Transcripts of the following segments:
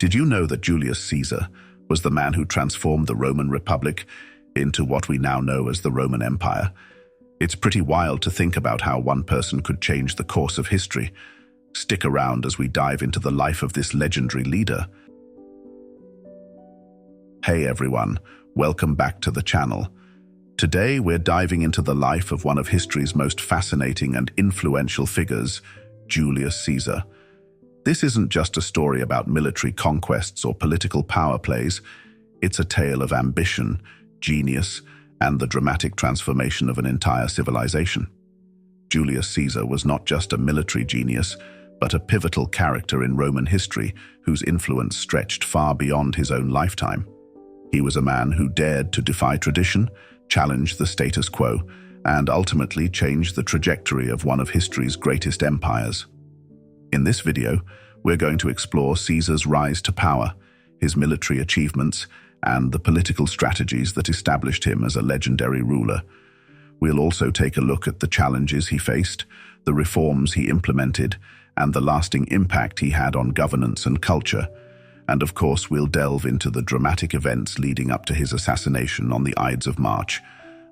Did you know that Julius Caesar was the man who transformed the Roman Republic into what we now know as the Roman Empire? It's pretty wild to think about how one person could change the course of history. Stick around as we dive into the life of this legendary leader. Hey everyone, welcome back to the channel. Today we're diving into the life of one of history's most fascinating and influential figures, Julius Caesar. This isn't just a story about military conquests or political power plays. It's a tale of ambition, genius, and the dramatic transformation of an entire civilization. Julius Caesar was not just a military genius, but a pivotal character in Roman history whose influence stretched far beyond his own lifetime. He was a man who dared to defy tradition, challenge the status quo, and ultimately change the trajectory of one of history's greatest empires. In this video, we're going to explore Caesar's rise to power, his military achievements, and the political strategies that established him as a legendary ruler. We'll also take a look at the challenges he faced, the reforms he implemented, and the lasting impact he had on governance and culture. And of course, we'll delve into the dramatic events leading up to his assassination on the Ides of March,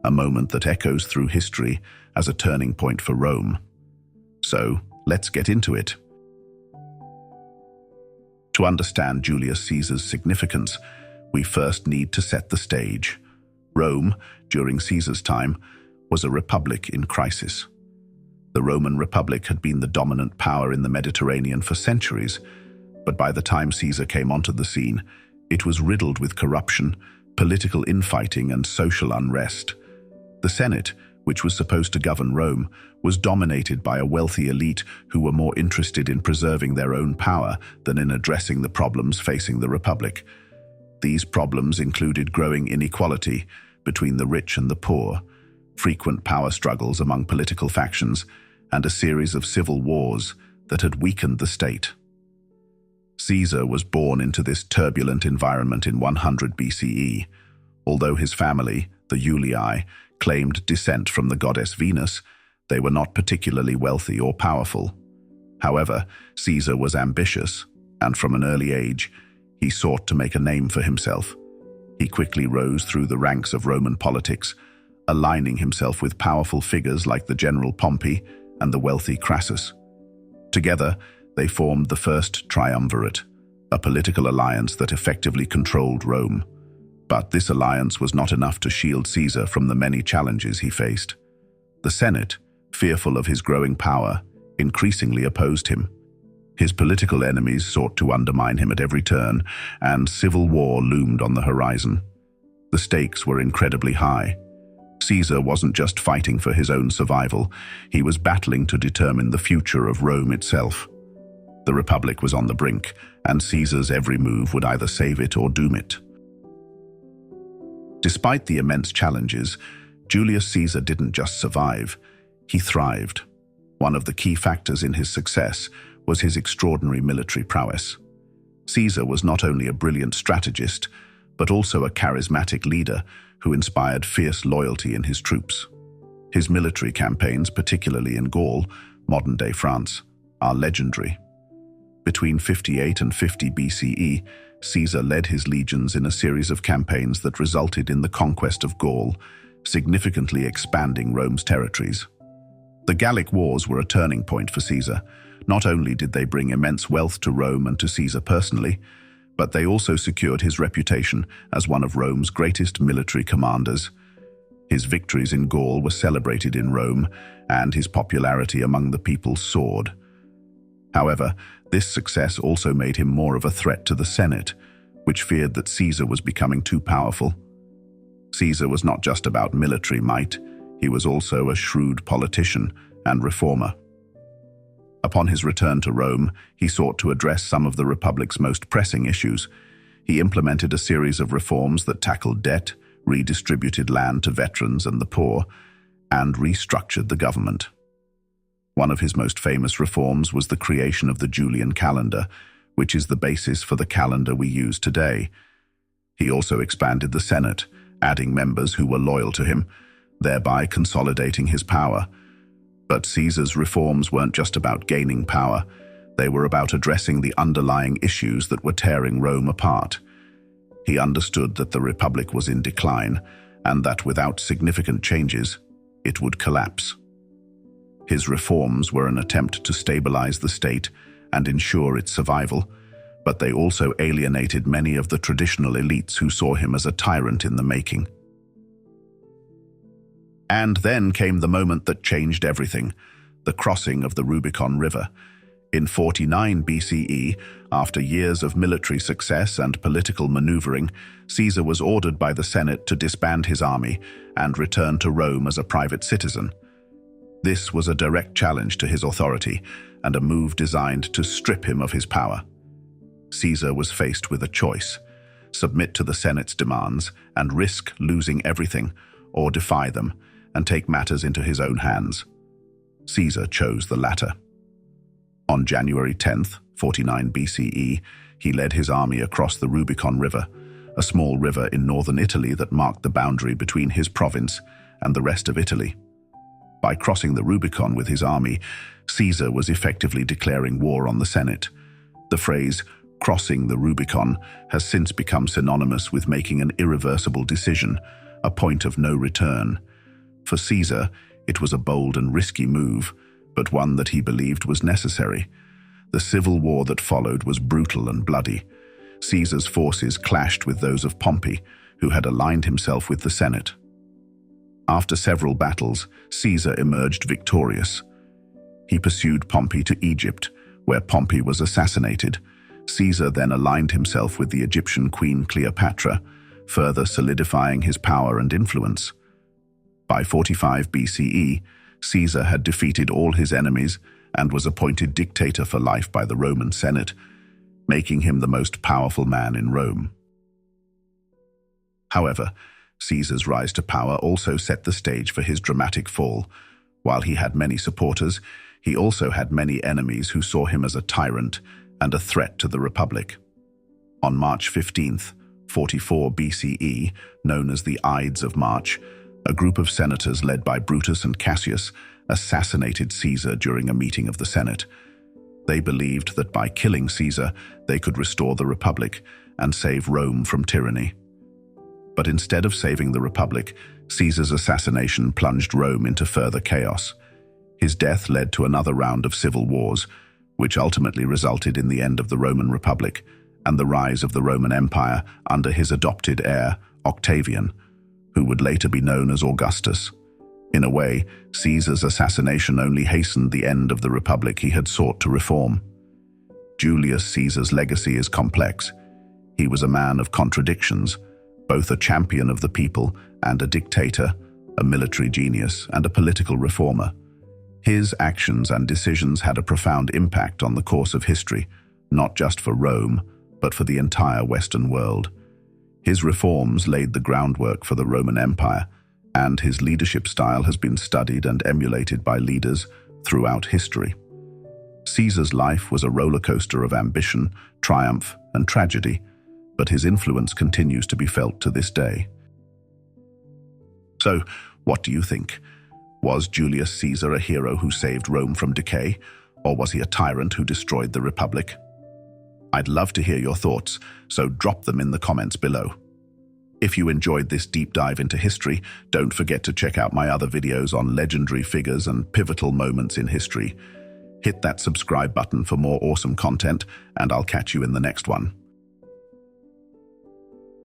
a moment that echoes through history as a turning point for Rome. So, let's get into it. To understand Julius Caesar's significance, we first need to set the stage. Rome, during Caesar's time, was a republic in crisis. The Roman Republic had been the dominant power in the Mediterranean for centuries, but by the time Caesar came onto the scene, it was riddled with corruption, political infighting, and social unrest. The Senate, which was supposed to govern Rome, was dominated by a wealthy elite who were more interested in preserving their own power than in addressing the problems facing the Republic. These problems included growing inequality between the rich and the poor, frequent power struggles among political factions, and a series of civil wars that had weakened the state. Caesar was born into this turbulent environment in 100 BCE. Although his family, the Julii, claimed descent from the goddess Venus, they were not particularly wealthy or powerful. However, Caesar was ambitious, and from an early age, he sought to make a name for himself. He quickly rose through the ranks of Roman politics, aligning himself with powerful figures like the general Pompey and the wealthy Crassus. Together, they formed the First Triumvirate, a political alliance that effectively controlled Rome. But this alliance was not enough to shield Caesar from the many challenges he faced. The Senate, fearful of his growing power, increasingly opposed him. His political enemies sought to undermine him at every turn, and civil war loomed on the horizon. The stakes were incredibly high. Caesar wasn't just fighting for his own survival, he was battling to determine the future of Rome itself. The Republic was on the brink, and Caesar's every move would either save it or doom it. Despite the immense challenges, Julius Caesar didn't just survive, he thrived. One of the key factors in his success was his extraordinary military prowess. Caesar was not only a brilliant strategist, but also a charismatic leader who inspired fierce loyalty in his troops. His military campaigns, particularly in Gaul, modern-day France, are legendary. Between 58 and 50 BCE, Caesar led his legions in a series of campaigns that resulted in the conquest of Gaul, significantly expanding Rome's territories. The Gallic Wars were a turning point for Caesar. Not only did they bring immense wealth to Rome and to Caesar personally, but they also secured his reputation as one of Rome's greatest military commanders. His victories in Gaul were celebrated in Rome, and his popularity among the people soared. However, this success also made him more of a threat to the Senate, which feared that Caesar was becoming too powerful. Caesar was not just about military might, he was also a shrewd politician and reformer. Upon his return to Rome, he sought to address some of the Republic's most pressing issues. He implemented a series of reforms that tackled debt, redistributed land to veterans and the poor, and restructured the government. One of his most famous reforms was the creation of the Julian calendar, which is the basis for the calendar we use today. He also expanded the Senate, adding members who were loyal to him, thereby consolidating his power. But Caesar's reforms weren't just about gaining power. They were about addressing the underlying issues that were tearing Rome apart. He understood that the Republic was in decline, and that without significant changes, it would collapse. His reforms were an attempt to stabilize the state and ensure its survival, but they also alienated many of the traditional elites who saw him as a tyrant in the making. And then came the moment that changed everything, the crossing of the Rubicon River. In 49 BCE, after years of military success and political maneuvering, Caesar was ordered by the Senate to disband his army and return to Rome as a private citizen. This was a direct challenge to his authority and a move designed to strip him of his power. Caesar was faced with a choice: submit to the Senate's demands and risk losing everything, or defy them and take matters into his own hands. Caesar chose the latter. On January 10th, 49 BCE, he led his army across the Rubicon River, a small river in northern Italy that marked the boundary between his province and the rest of Italy. By crossing the Rubicon with his army, Caesar was effectively declaring war on the Senate. The phrase, "crossing the Rubicon," has since become synonymous with making an irreversible decision, a point of no return. For Caesar, it was a bold and risky move, but one that he believed was necessary. The civil war that followed was brutal and bloody. Caesar's forces clashed with those of Pompey, who had aligned himself with the Senate. After several battles, Caesar emerged victorious. He pursued Pompey to Egypt, where Pompey was assassinated. Caesar then aligned himself with the Egyptian queen Cleopatra, further solidifying his power and influence. By 45 BCE, Caesar had defeated all his enemies and was appointed dictator for life by the Roman Senate, making him the most powerful man in Rome. However, Caesar's rise to power also set the stage for his dramatic fall. While he had many supporters, he also had many enemies who saw him as a tyrant and a threat to the Republic. On March 15th, 44 BCE, known as the Ides of March, a group of senators led by Brutus and Cassius assassinated Caesar during a meeting of the Senate. They believed that by killing Caesar, they could restore the Republic and save Rome from tyranny. But instead of saving the Republic, Caesar's assassination plunged Rome into further chaos. His death led to another round of civil wars, which ultimately resulted in the end of the Roman Republic and the rise of the Roman Empire under his adopted heir, Octavian, who would later be known as Augustus. In a way, Caesar's assassination only hastened the end of the Republic he had sought to reform. Julius Caesar's legacy is complex. He was a man of contradictions, both a champion of the people and a dictator, a military genius and a political reformer. His actions and decisions had a profound impact on the course of history, not just for Rome, but for the entire Western world. His reforms laid the groundwork for the Roman Empire, and his leadership style has been studied and emulated by leaders throughout history. Caesar's life was a roller coaster of ambition, triumph, and tragedy, but his influence continues to be felt to this day. So, what do you think? Was Julius Caesar a hero who saved Rome from decay, or was he a tyrant who destroyed the Republic? I'd love to hear your thoughts, so drop them in the comments below. If you enjoyed this deep dive into history, don't forget to check out my other videos on legendary figures and pivotal moments in history. Hit that subscribe button for more awesome content, and I'll catch you in the next one.